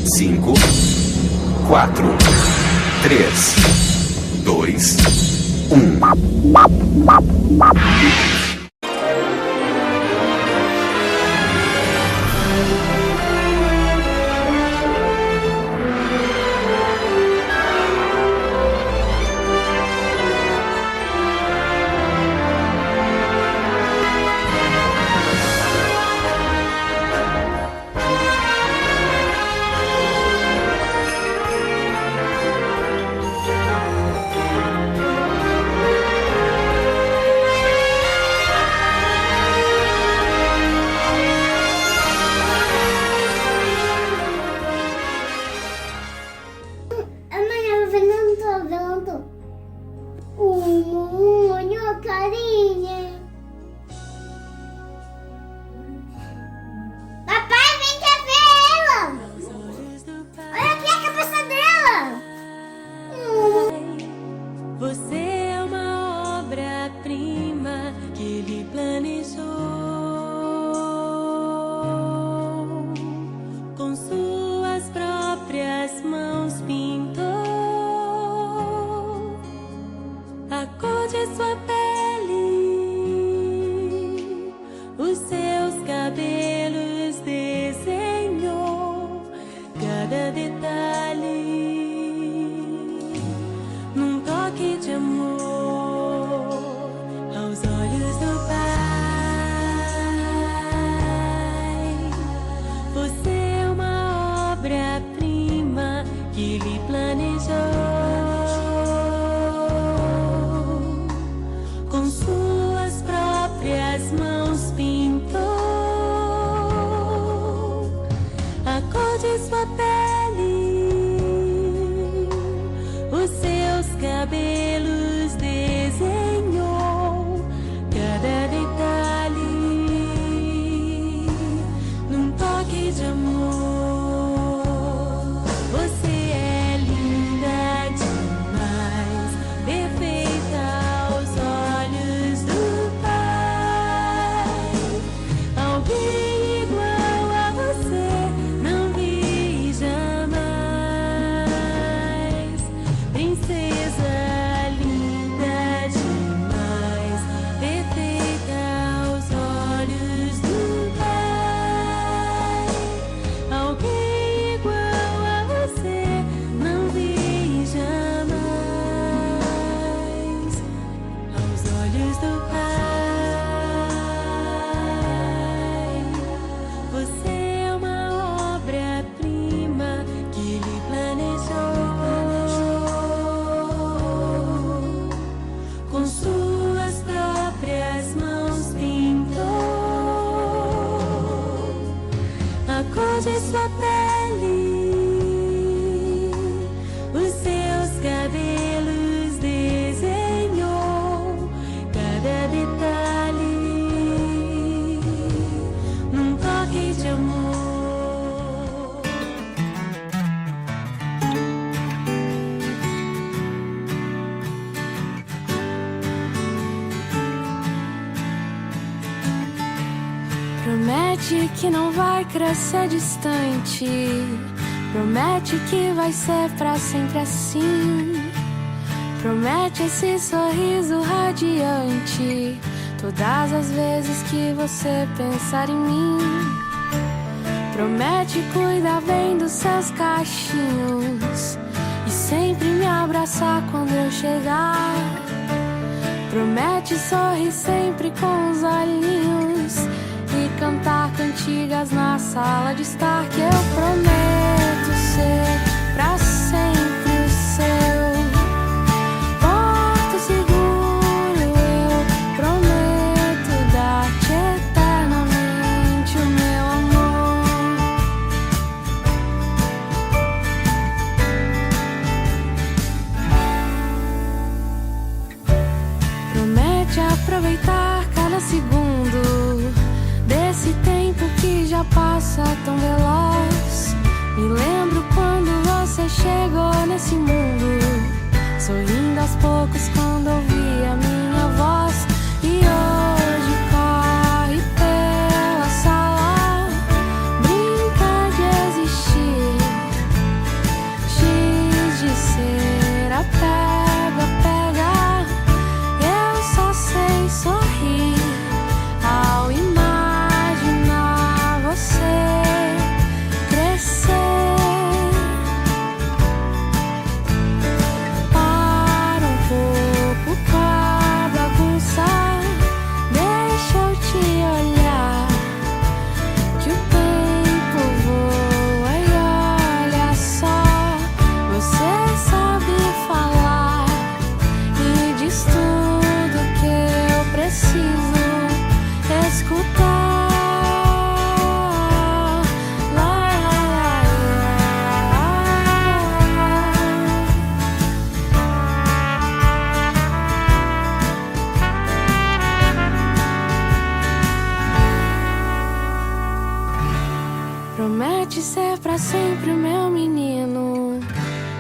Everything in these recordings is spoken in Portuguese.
5, 4, 3, 2, 1. Carinha. Papai, vem cá ver ela. Olha aqui a cabeça dela. Você é uma obra-prima que ele planejou. Com suas próprias mãos pintou a cor de sua pele, os seus cabelos, desenhou cada detalhe num toque de amor aos olhos do Pai. Você é uma obra-prima que ele planejou. Mãos pintou a cor de sua pele, os seus cabelos, desenhou cada detalhe num toque de amor. Você é linda demais, perfeita aos olhos do de sua pele, os seus cabelos, desenhou cada detalhe num toque de amor. Promete que não vai crescer distante, promete que vai ser pra sempre assim. Promete esse sorriso radiante todas as vezes que você pensar em mim. Promete cuidar bem dos seus cachinhos e sempre me abraçar quando eu chegar. Promete sorrir sempre com os olhinhos e cantar cantigas na sala de estar. Que eu prometo ser pra sempre o seu porto seguro. Eu prometo dar-te eternamente o meu amor. Promete aproveitar cada segundo desse tempo que já passa tão veloz. Promete ser pra sempre meu menino,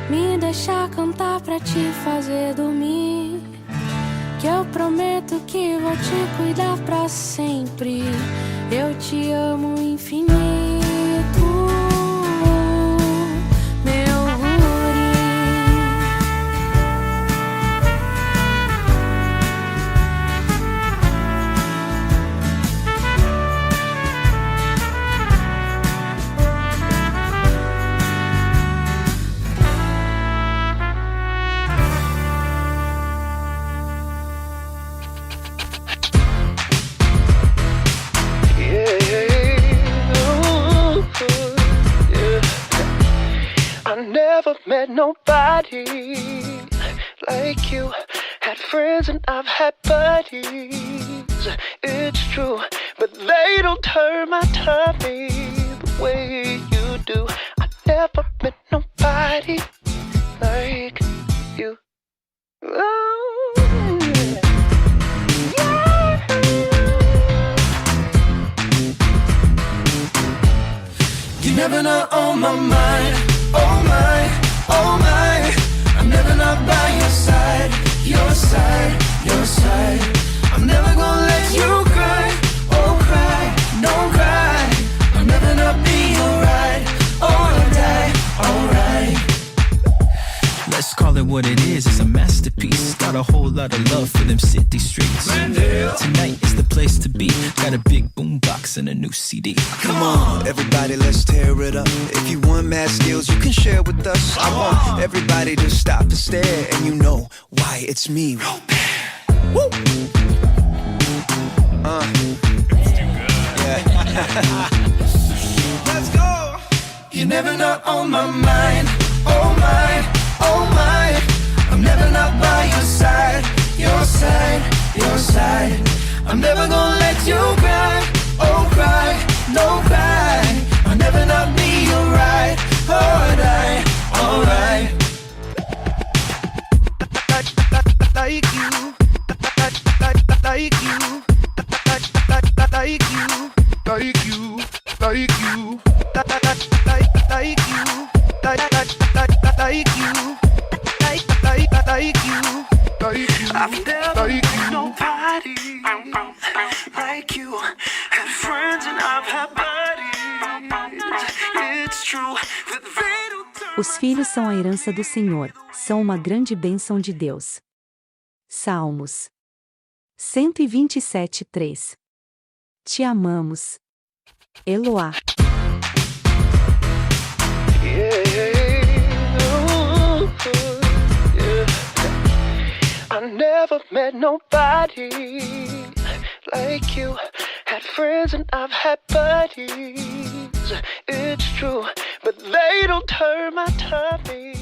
me deixar cantar pra te fazer dormir. Que eu prometo que vou te cuidar pra sempre. Eu te amo infinito, meu guri. I never met nobody like you. Had friends and I've had buddies, it's true, but they don't turn my tummy the way you do. I never met nobody like you. Oh, yeah. You never know on my mind. Oh my, oh my, I'm never not by your side, your side, your side. I'm never gonna let you cry, oh cry, no cry. I'll never not be alright, alright, alright. Let's call it what it is, it's a masterpiece. Got a whole lot of love for them city streets. Tonight is the place to be. Got a big boombox and a new CD. Come on, everybody, let's tear it up. If you want mad skills, you can share with us. I want everybody to stop and stare, and you know why it's me. Woo! Yeah. Let's go. You're never not on my mind, oh my, oh my. I'm never not by your side, your side, your side. I'm never gonna let you cry, oh cry, no cry. I'll never not be alright, alright, alright. Like you, like you, like you, like you, like you, like you, like you. Like you, I've never met nobody like you. Had friends and I've had buddies. It's true that they don't turn. Os filhos são a herança do Senhor, são uma grande bênção de Deus. Salmos 127:3. Te amamos. Eloá. I never met nobody like you. Had friends and I've had buddies. It's true, but they don't turn my tummy